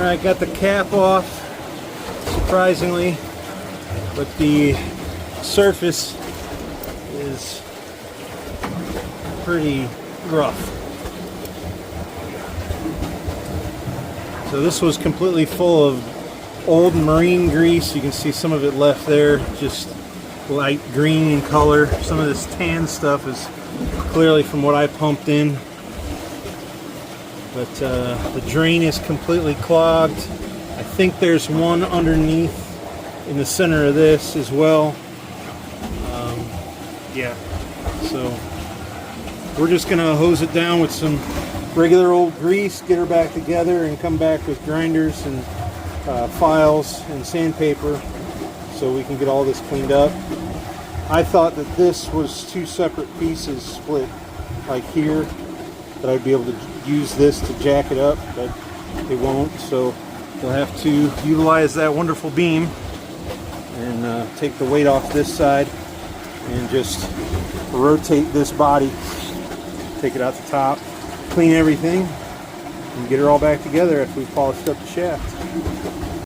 I got the cap off, surprisingly, but the surface is pretty rough. So this was completely full of old marine grease. You can see some of it left there, just light green in color. Some of this tan stuff is clearly from what I pumped in. But the drain is completely clogged. I think there's one underneath in the center of this as well. Yeah, so we're just gonna hose it down with some regular old grease, get her back together, and come back with grinders and files and sandpaper so we can get all this cleaned up. I thought that this was two separate pieces split like here, that I'd be able to use this to jack it up, but it won't, so we'll have to utilize that wonderful beam and take the weight off this side and just rotate this body, take it out the top, clean everything, and get her all back together after we've polished up the shaft.